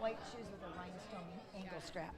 white shoes with a rhinestone ankle strap.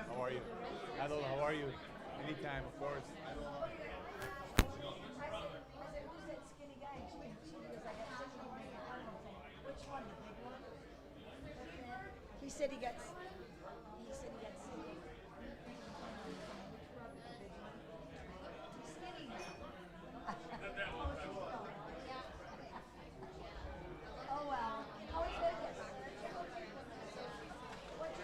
How are you? Hello, how are you? Anytime, of course. He said he gets. Oh well. How is Vegas? What you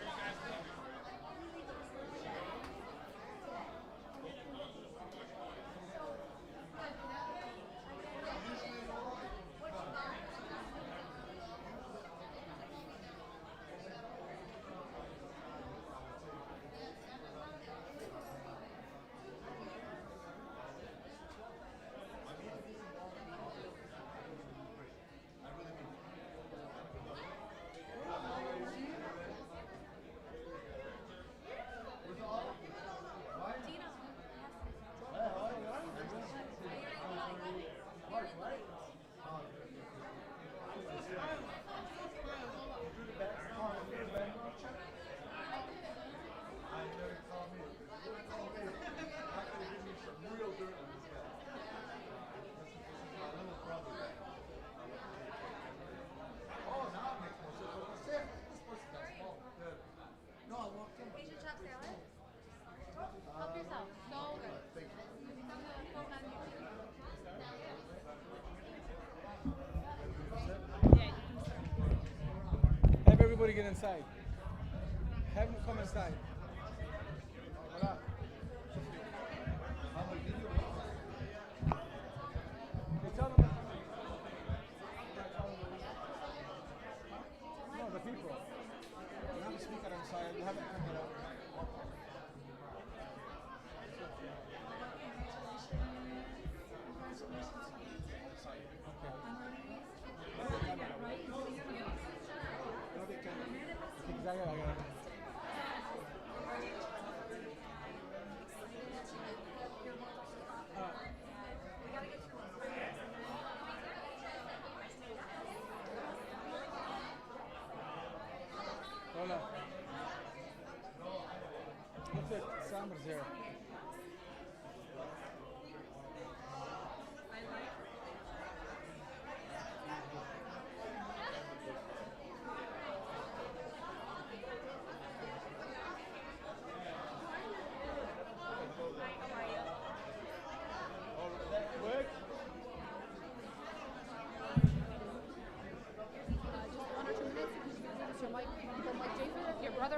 Have everybody get inside. Have them come inside. Hola. You tell them. No, the people. You have a speaker inside. You haven't come it out. Lola. Look at Summer's here.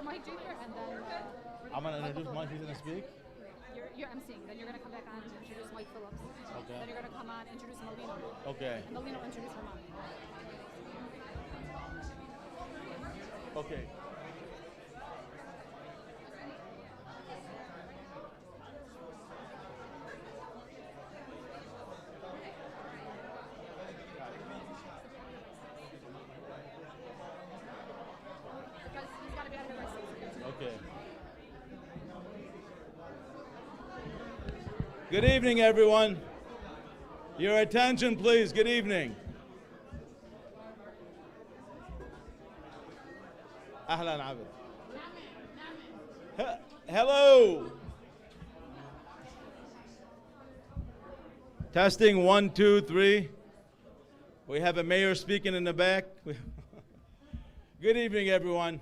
Mike Jr. and then I'm going to introduce Mike. He's going to speak. you're emceeing. Then you're going to come back on and introduce Mike Phillips. Okay. Then you're going to come on, introduce Melina. Okay. And Melina will introduce her mom. Okay. Because he's got to be out of here by 6. Okay. Good evening, everyone. Your attention, please. Good evening. أهلا عبد. Hello. Testing 1, 2, 3. We have a mayor speaking in the back. Good evening, everyone.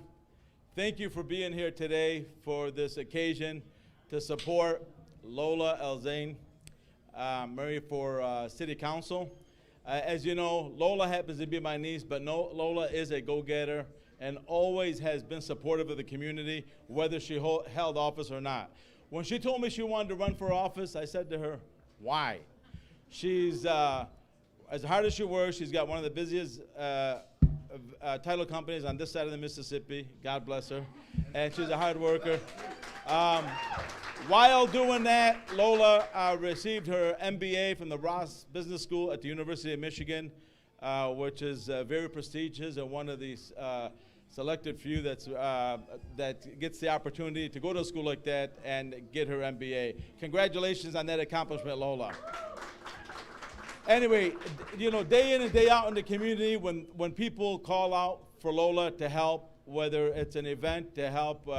Thank you for being here today for this occasion to support Lola Elzein, Murray for City Council. As you know, Lola happens to be my niece, but no, Lola is a go-getter and always has been supportive of the community, whether she held office or not. When she told me she wanted to run for office, I said to her, why? She's, as hard as she works, she's got one of the busiest title companies on this side of the Mississippi. God bless her. And she's a hard worker. While doing that, Lola received her MBA from the Ross Business School at the University of Michigan, which is very prestigious and one of these selected few that gets the opportunity to go to a school like that and get her MBA. Congratulations on that accomplishment, Lola. Anyway, you know, day in and day out in the community, when people call out for Lola to help, whether it's an event to help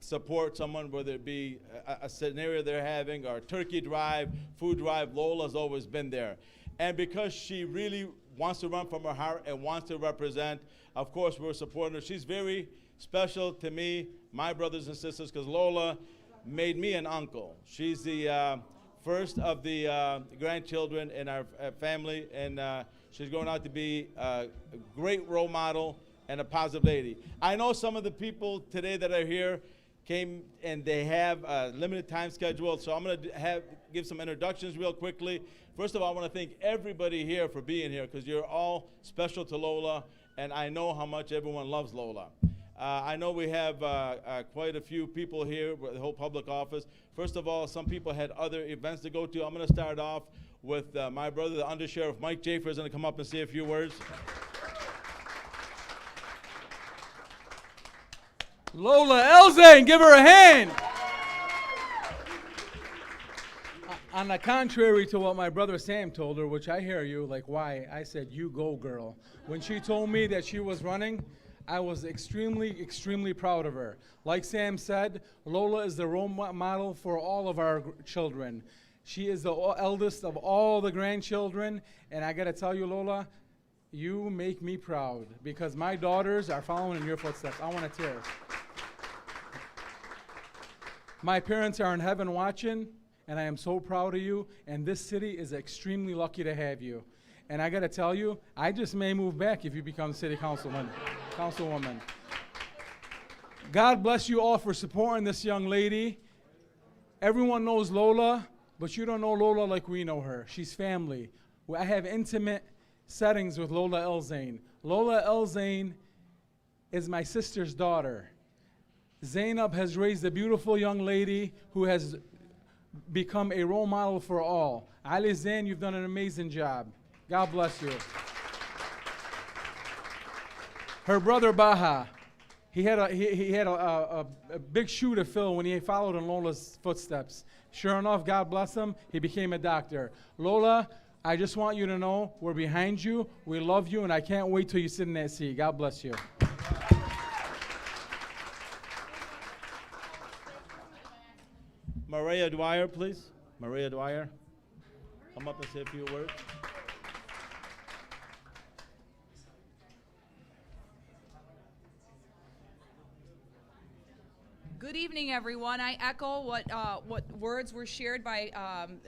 support someone, whether it be a scenario they're having or a turkey drive, food drive, Lola's always been there. And because she really wants to run from her heart and wants to represent, of course, we're supporting her. She's very special to me, my brothers and sisters, because Lola made me an uncle. She's the first of the grandchildren in our family, and she's going out to be a great role model and a positive lady. I know some of the people today that are here came and they have a limited time schedule, so I'm going to give some introductions real quickly. First of all, I want to thank everybody here for being here, because you're all special to Lola, and I know how much everyone loves Lola. I know we have quite a few people here with the whole public office. First of all, some people had other events to go to. I'm going to start off with my brother, the Undersheriff Mike Jafer, is going to come up and say a few words. Lola Elzein, give her a hand. On the contrary to what my brother Sam told her, which I hear you, like, why? I said, you go, girl. When she told me that she was running, I was extremely, extremely proud of her. Like Sam said, Lola is the role model for all of our children. She is the eldest of all the grandchildren, and I gotta tell you, Lola, you make me proud, because my daughters are following in your footsteps. I wanna tear. My parents are in heaven watching, and I am so proud of you, and this city is extremely lucky to have you. And I gotta tell you, I just may move back if you become city councilwoman. God bless you all for supporting this young lady. Everyone knows Lola, but you don't know Lola like we know her. She's family. I have intimate settings with Lola Elzein. Lola Elzein is my sister's daughter. Zainab has raised a beautiful young lady who has become a role model for all. Ali Zain, you've done an amazing job. God bless you. Her brother Baha, he had a big shoe to fill when he followed in Lola's footsteps. Sure enough, God bless him, he became a doctor. Lola, I just want you to know we're behind you, we love you, and I can't wait till you sit in that seat. God bless you. Maria Dwyer, please. Maria Dwyer, come up and say a few words. Good evening, everyone. I echo what words were shared by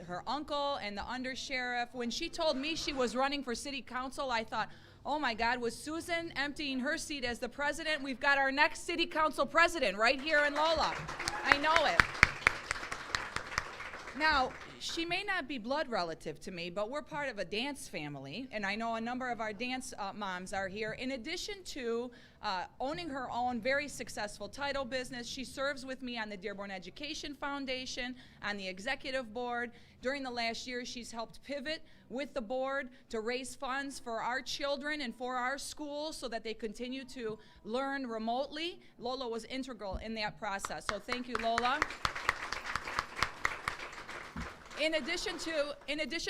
her uncle and the undersheriff. When she told me she was running for city council, I thought, oh my God, was Susan emptying her seat as the president? We've got our next city council president right here in Lola. I know it. Now, she may not be blood relative to me, but we're part of a dance family, and I know a number of our dance moms are here. In addition to owning her own very successful title business, she serves with me on the Dearborn Education Foundation, on the executive board. During the last year, she's helped pivot with the board to raise funds for our children and for our schools so that they continue to learn remotely. Lola was integral in that process, so thank you, Lola. In addition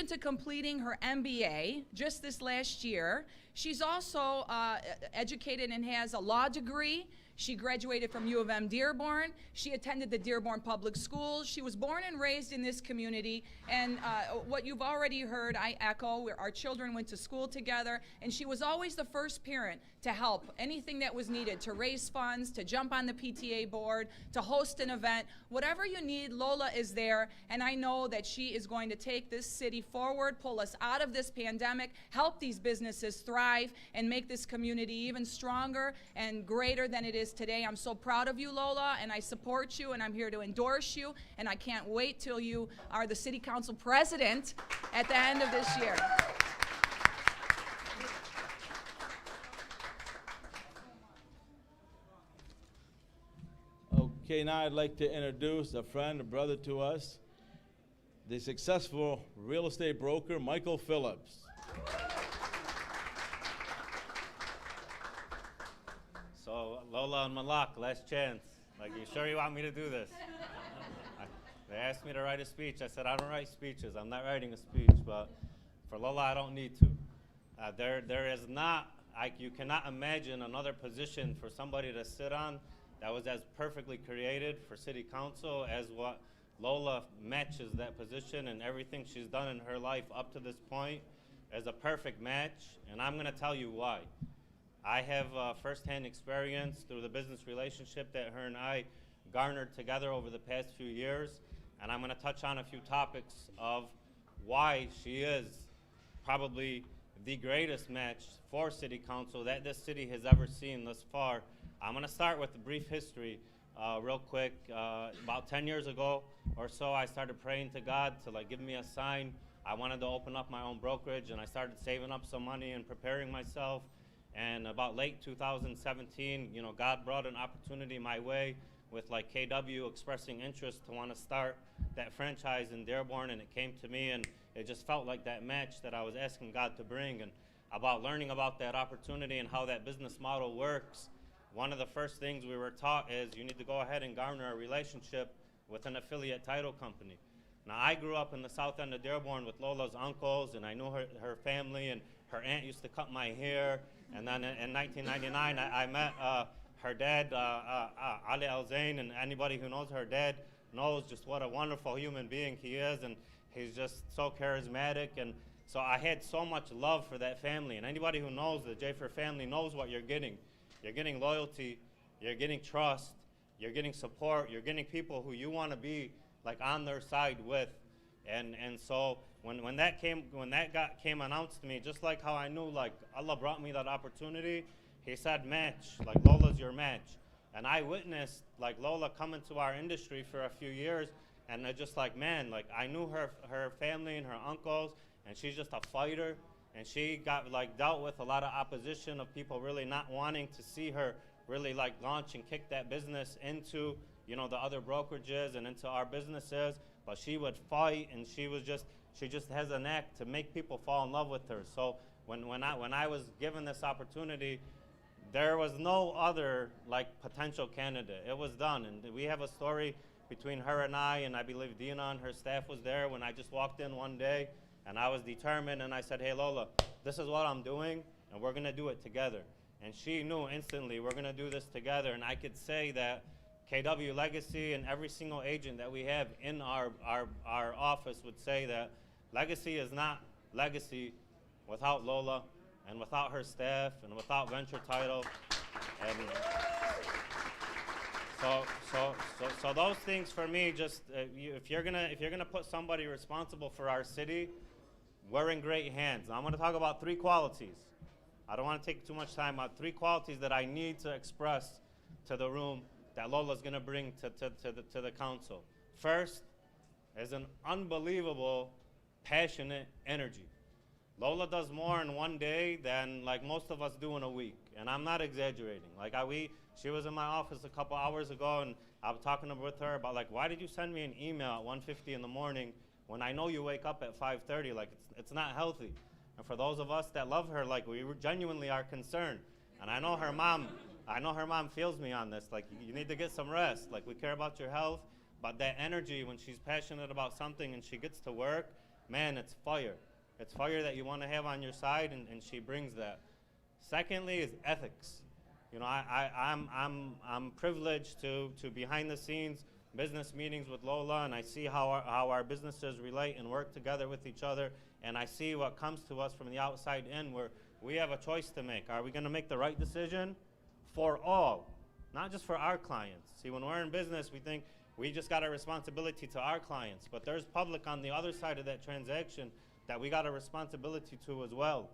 to completing her MBA just this last year, she's also educated and has a law degree. She graduated from U of M Dearborn. She attended the Dearborn Public Schools. She was born and raised in this community. And what you've already heard, I echo. Our children went to school together, and she was always the first parent to help anything that was needed, to raise funds, to jump on the PTA board, to host an event. Whatever you need, Lola is there, and I know that she is going to take this city forward, pull us out of this pandemic, help these businesses thrive, and make this community even stronger and greater than it is today. I'm so proud of you, Lola, and I support you, and I'm here to endorse you, and I can't wait till you are the City Council President at the end of this year. Okay, now I'd like to introduce a friend, a brother to us, the successful real estate broker, Michael Phillips. So, Lola and Malak, last chance. Like, you sure you want me to do this? They asked me to write a speech. I said, I don't write speeches. I'm not writing a speech, but for Lola, I don't need to. There is not, you cannot imagine another position for somebody to sit on that was as perfectly created for City Council as what Lola matches that position, and everything she's done in her life up to this point is a perfect match, and I'm going to tell you why. I have firsthand experience through the business relationship that her and I garnered together over the past few years, and I'm going to touch on a few topics of why she is probably the greatest match for City Council that this city has ever seen thus far. I'm going to start with a brief history real quick. About 10 years ago or so, I started praying to God to give me a sign. I wanted to open up my own brokerage, and I started saving up some money and preparing myself. And about late 2017, God brought an opportunity my way with KW expressing interest to want to start that franchise in Dearborn, and it came to me, and it just felt like that match that I was asking God to bring. And about learning about that opportunity and how that business model works, one of the first things we were taught is you need to go ahead and garner a relationship with an affiliate title company. Now, I grew up in the south end of Dearborn with Lola's uncles, and I knew her family, and her aunt used to cut my hair. And then in 1999, I met her dad, Lola Elzein, and anybody who knows her dad knows just what a wonderful human being he is, and he's just so charismatic. And so I had so much love for that family, and anybody who knows the Jafer family knows what you're getting. You're getting loyalty, you're getting trust, you're getting support, you're getting people who you want to be on their side with. And so when that came announced to me, just like how I knew Allah brought me that opportunity, He said match, Lola's your match. And I witnessed Lola come into our industry for a few years, and it just man, I knew her family and her uncles, and she's just a fighter. And she got dealt with a lot of opposition of people really not wanting to see her really launch and kick that business into the other brokerages and into our businesses. But she would fight, and she just has a knack to make people fall in love with her. So when I was given this opportunity, there was no other potential candidate. It was done, and we have a story between her and I believe Dina and her staff was there when I just walked in one day. And I was determined, and I said, hey, Lola, this is what I'm doing, and we're going to do it together. And she knew instantly we're going to do this together. And I could say that KW Legacy and every single agent that we have in our office would say that Legacy is not Legacy without Lola and without her staff and without Venture Title. And so those things for me, just if you're gonna put somebody responsible for our city, we're in great hands. Now, I'm going to talk about 3 qualities. I don't want to take too much time about 3 qualities that I need to express to the room that Lola's going to bring to the council. First is an unbelievable, passionate energy. Lola does more in one day than most of us do in a week, and I'm not exaggerating. She was in my office a couple hours ago, and I was talking with her about why did you send me an email at 1:50 in the morning when I know you wake up at 5:30? It's not healthy. And for those of us that love her, we genuinely are concerned. And I know her mom feels me on this. You need to get some rest. We care about your health. But that energy, when she's passionate about something and she gets to work, man, it's fire. It's fire that you want to have on your side, and she brings that. Secondly is ethics. You know, I'm privileged to behind the scenes business meetings with Lola, and I see how our businesses relate and work together with each other, and I see what comes to us from the outside in, where we have a choice to make. Are we going to make the right decision for all, not just for our clients? See, when we're in business, we think we just got a responsibility to our clients, but there's public on the other side of that transaction that we got a responsibility to as well.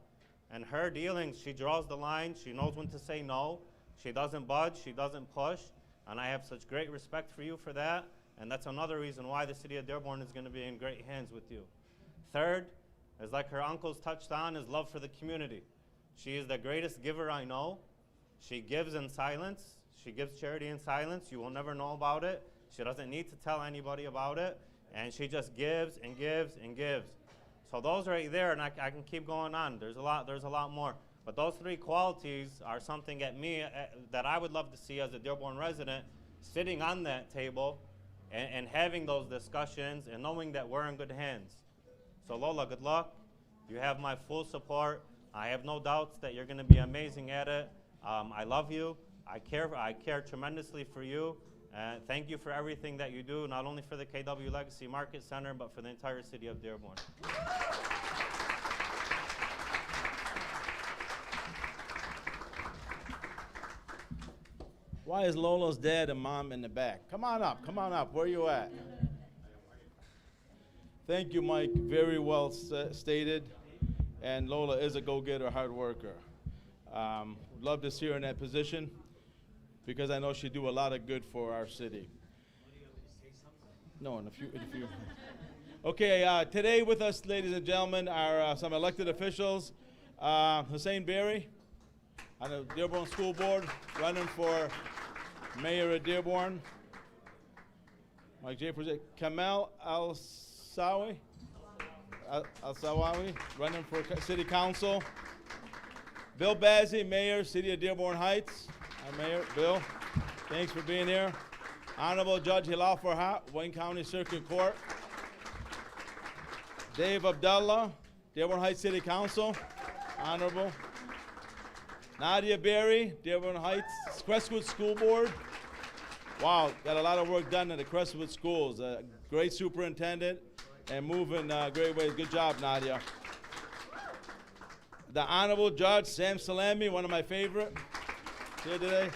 And her dealings, she draws the line, she knows when to say no, she doesn't budge, she doesn't push, and I have such great respect for you for that, and that's another reason why the city of Dearborn is going to be in great hands with you. Third, is like her uncles touched on, is love for the community. She is the greatest giver I know. She gives in silence. She gives charity in silence. You will never know about it. She doesn't need to tell anybody about it, and she just gives and gives and gives. So those right there, and I can keep going on. There's a lot more. But those three qualities are something that I would love to see as a Dearborn resident, sitting on that table and having those discussions and knowing that we're in good hands. So Lola, good luck. You have my full support. I have no doubts that you're going to be amazing at it. I love you. I care tremendously for you. Thank you for everything that you do, not only for the KW Legacy Market Center, but for the entire city of Dearborn. Why is Lola's dad and mom in the back? Come on up. Where are you at? Thank you, Mike. Very well stated. And Lola is a go-getter, hard worker. Love to see her in that position because I know she'd do a lot of good for our city. No, in a few. Okay, today with us, ladies and gentlemen, are some elected officials. Hussein Berry on the Dearborn School Board, running for mayor of Dearborn. Mike J. Kamel Al-Sawawi, running for city council. Bill Bazzi, mayor, city of Dearborn Heights. Hi, Mayor. Bill, thanks for being here. Honorable Judge Hilal Farhat, Wayne County Circuit Court. Dave Abdullah, Dearborn Heights City Council. Honorable. Nadia Berry, Dearborn Heights Crestwood School Board. Wow, got a lot of work done in the Crestwood schools. Great superintendent and moving great ways. Good job, Nadia. The Honorable Judge Sam Salami, one of my favorite here today.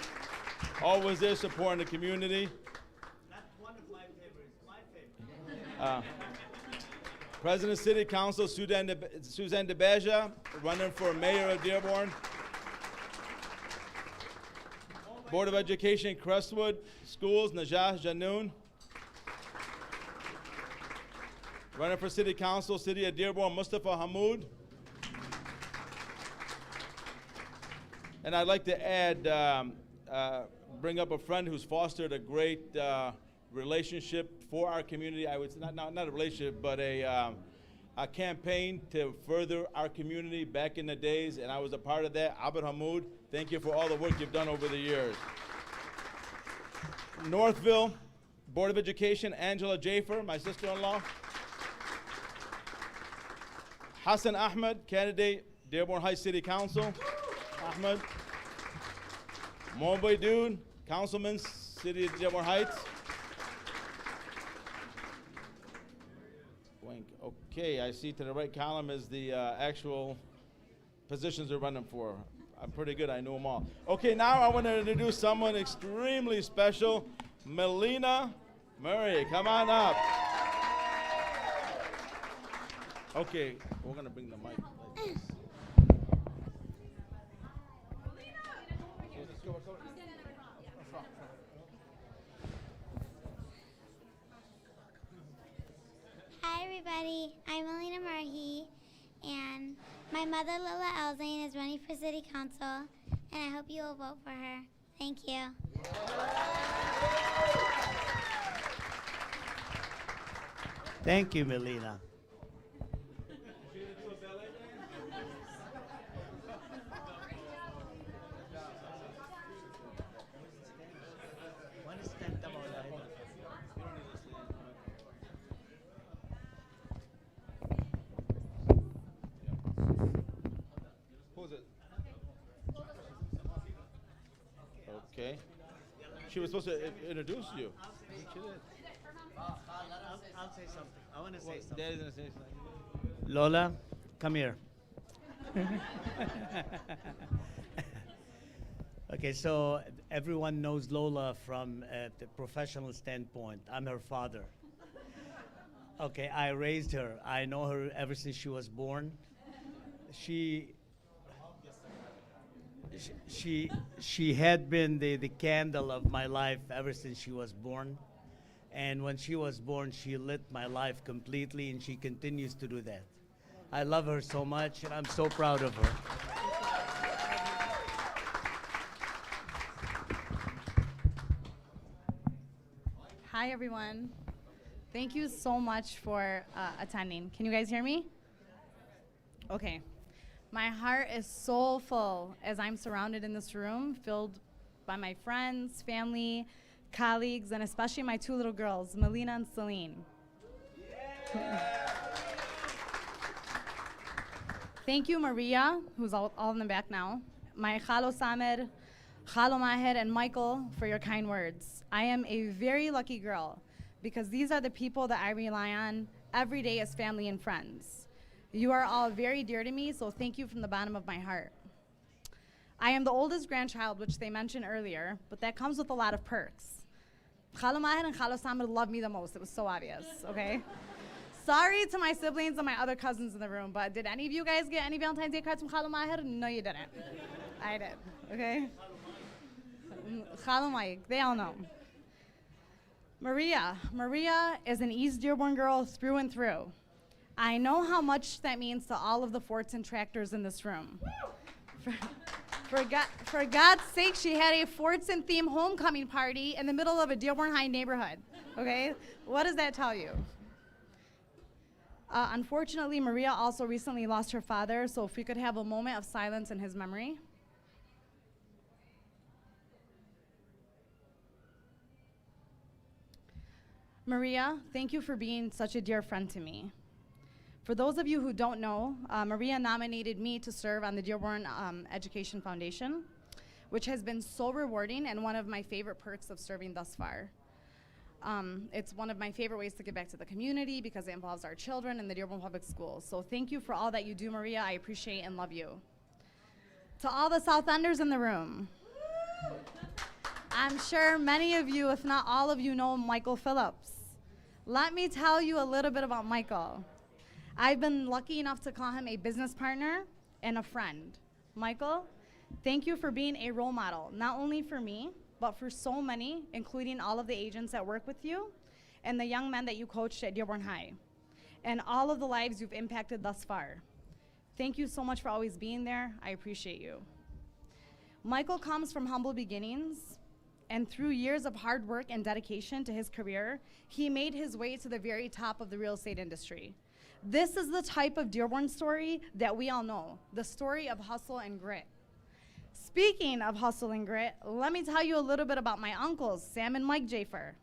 Always there supporting the community. Not one of my favorites, my favorite. President City Council Suzanne DeBeja, running for mayor of Dearborn. Board of Education Crestwood Schools, Najah Janoun. Running for City Council, City of Dearborn, Mustafa Hamoud. And I'd like to add, bring up a friend who's fostered a great relationship for our community. I would say not a relationship, but a campaign to further our community back in the days, and I was a part of that. Abed Hamoud, thank you for all the work you've done over the years. Northville Board of Education, Angela Jafer, my sister-in-law. Hassan Ahmed, candidate, Dearborn Heights City Council. Ahmed. Moboy Dune, Councilman, City of Dearborn Heights. Okay, I see to the right column is the actual positions they're running for. I'm pretty good, I know them all. Okay, now I want to introduce someone extremely special, Melina Murray. Come on up. Okay, we're going to bring the mic like this. Hi everybody, I'm Melina Marhi, and my mother Lola Elzein is running for City Council, and I hope you will vote for her. Thank you. Thank you, Melina. Okay. She was supposed to introduce you. She did. I'll say something. I want to say something. Daddy's gonna say something. Lola, come here. Okay, so everyone knows Lola from the professional standpoint. I'm her father. Okay, I raised her. I know her ever since she was born. She had been the candle of my life ever since she was born. And when she was born, she lit my life completely, and she continues to do that. I love her so much, and I'm so proud of her. Hi, everyone. Thank you so much for attending. Can you guys hear me? Okay. My heart is so full as I'm surrounded in this room, filled by my friends, family, colleagues, and especially my two little girls, Melina and Celine. Thank you, Maria, who's all in the back now, my Khalo Samer, Khalo Maher, and Michael, for your kind words. I am a very lucky girl because these are the people that I rely on every day as family and friends. You are all very dear to me, so thank you from the bottom of my heart. I am the oldest grandchild, which they mentioned earlier, but that comes with a lot of perks. Khalo Maher and Khalo Samer love me the most. It was so obvious, okay? Sorry to my siblings and my other cousins in the room, but did any of you guys get any Valentine's Day cards from Khalo Maher? No, you didn't. I did, okay? Khalo Mike, they all know. Maria is an East Dearborn girl through and through. I know how much that means to all of the forts and tractors in this room. For God's sake, she had a Fortson theme homecoming party in the middle of a Dearborn High neighborhood, okay? What does that tell you? Unfortunately, Maria also recently lost her father, so if we could have a moment of silence in his memory. Maria, thank you for being such a dear friend to me. For those of you who don't know, Maria nominated me to serve on the Dearborn Education Foundation, which has been so rewarding and one of my favorite perks of serving thus far. It's one of my favorite ways to give back to the community because it involves our children in the Dearborn Public Schools. So thank you for all that you do, Maria. I appreciate and love you. To all the South Enders in the room, I'm sure many of you, if not all of you, know Michael Phillips. Let me tell you a little bit about Michael. I've been lucky enough to call him a business partner and a friend. Michael, thank you for being a role model, not only for me, but for so many, including all of the agents that work with you and the young men that you coached at Dearborn High, and all of the lives you've impacted thus far. Thank you so much for always being there. I appreciate you. Michael comes from humble beginnings, and through years of hard work and dedication to his career, he made his way to the very top of the real estate industry. This is the type of Dearborn story that we all know, the story of hustle and grit. Speaking of hustle and grit, let me tell you a little bit about my uncles, Sam and Mike Jafer.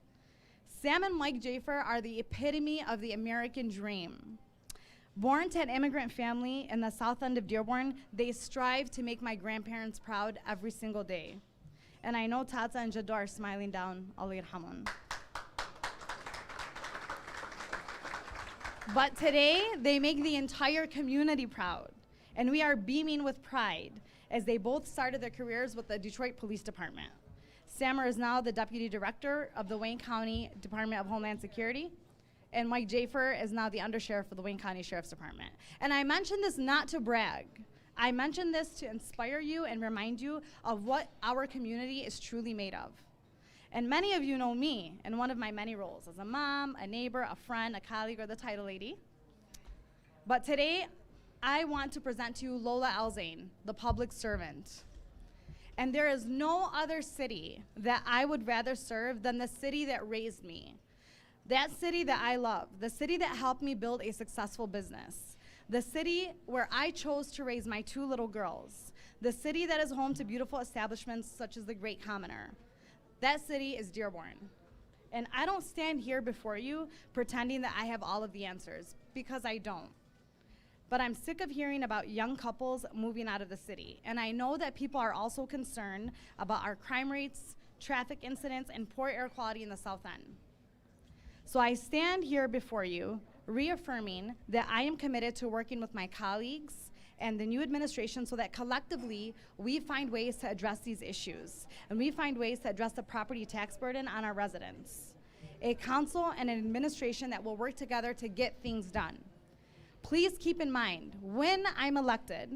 Sam and Mike Jafer are the epitome of the American dream. Born to an immigrant family in the south end of Dearborn, they strive to make my grandparents proud every single day. And I know Tata and Jador are smiling down, Allah yarhamun. But today, they make the entire community proud, and we are beaming with pride as they both started their careers with the Detroit Police Department. Sammer is now the Deputy Director of the Wayne County Department of Homeland Security, and Mike Jafer is now the Undersheriff of the Wayne County Sheriff's Department. And I mention this not to brag. I mention this to inspire you and remind you of what our community is truly made of. And many of you know me in one of my many roles as a mom, a neighbor, a friend, a colleague, or the title lady. But today, I want to present to you Lola Elzein, the public servant. And there is no other city that I would rather serve than the city that raised me. That city that I love, the city that helped me build a successful business, the city where I chose to raise my two little girls, the city that is home to beautiful establishments such as the Great Commoner. That city is Dearborn. And I don't stand here before you pretending that I have all of the answers, because I don't. but I'm sick of hearing about young couples moving out of the city. And I know that people are also concerned about our crime rates, traffic incidents, and poor air quality in the South End. So I stand here before you, reaffirming that I am committed to working with my colleagues and the new administration so that collectively we find ways to address these issues and we find ways to address the property tax burden on our residents. A council and an administration that will work together to get things done. Please keep in mind, when I'm elected,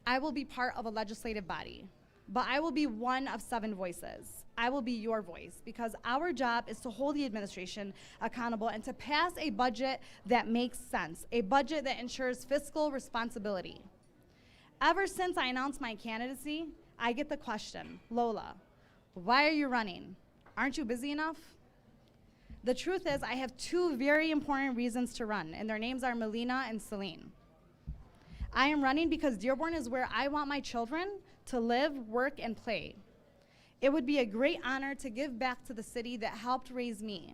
I will be part of a legislative body, but I will be one of 7 voices. I will be your voice because our job is to hold the administration accountable and to pass a budget that makes sense, a budget that ensures fiscal responsibility. Ever since I announced my candidacy, I get the question, Lola, why are you running? Aren't you busy enough? The truth is, I have 2 very important reasons to run, and their names are Melina and Celine. I am running because Dearborn is where I want my children to live, work, and play. It would be a great honor to give back to the city that helped raise me.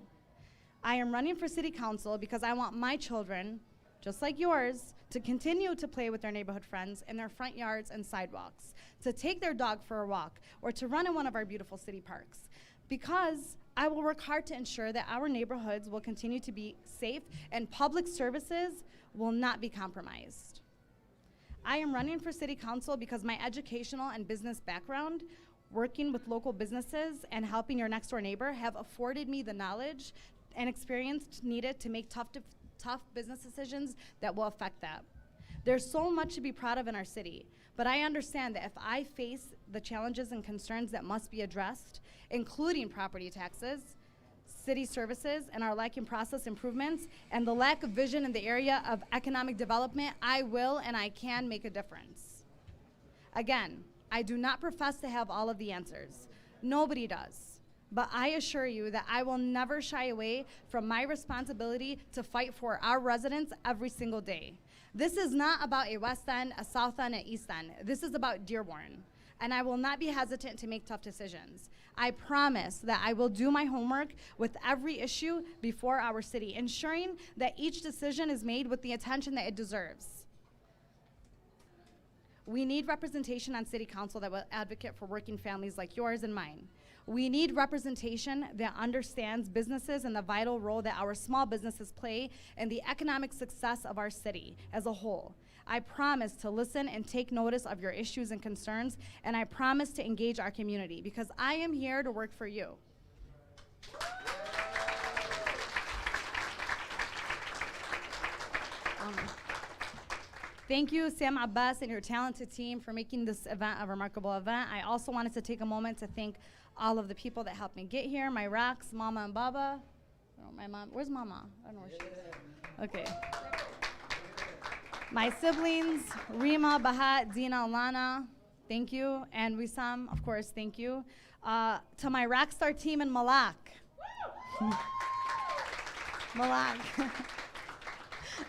I am running for city council because I want my children, just like yours, to continue to play with their neighborhood friends in their front yards and sidewalks, to take their dog for a walk, or to run in one of our beautiful city parks. Because I will work hard to ensure that our neighborhoods will continue to be safe and public services will not be compromised. I am running for city council because my educational and business background, working with local businesses and helping your next door neighbor, have afforded me the knowledge and experience needed to make tough business decisions that will affect that. There's so much to be proud of in our city, but I understand that if I face the challenges and concerns that must be addressed, including property taxes, city services, and our lacking process improvements, and the lack of vision in the area of economic development, I will and I can make a difference. Again, I do not profess to have all of the answers. Nobody does. But I assure you that I will never shy away from my responsibility to fight for our residents every single day. This is not about a West End, a South End, an East End. This is about Dearborn. And I will not be hesitant to make tough decisions. I promise that I will do my homework with every issue before our city, ensuring that each decision is made with the attention that it deserves. We need representation on city council that will advocate for working families like yours and mine. We need representation that understands businesses and the vital role that our small businesses play in the economic success of our city as a whole. I promise to listen and take notice of your issues and concerns, and I promise to engage our community because I am here to work for you. Thank you, Sam Abbas and your talented team for making this event a remarkable event. I also wanted to take a moment to thank all of the people that helped me get here, my rocks, Mama and Baba. Oh, my mom, where's Mama? I don't know where she is. Okay. My siblings, Rima, Bahat, Dina, Lana, thank you. And Wissam, of course, thank you. To my Rockstar team in Malak. Malak.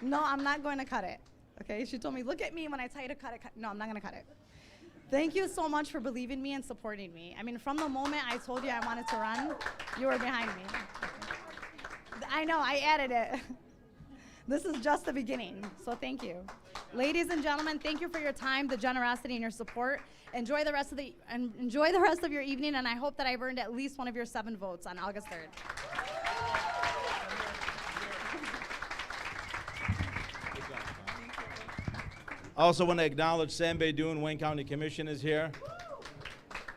No, I'm not going to cut it. Okay, she told me, look at me when I tell you to cut it. No, I'm not gonna cut it. Thank you so much for believing in me and supporting me. I mean, from the moment I told you I wanted to run, you were behind me. I know, I added it. This is just the beginning, so thank you. Ladies and gentlemen, thank you for your time, the generosity, and your support. Enjoy the rest of your evening, and I hope that I've earned at least one of your 7 votes on August 3rd. I also want to acknowledge Sam Beydoun, Wayne County Commission is here.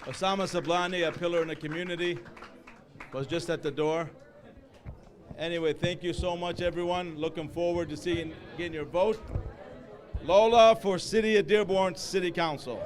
Osama Sablani, a pillar in the community, was just at the door. Anyway, thank you so much, everyone. Looking forward to getting your vote. Lola for City of Dearborn City Council.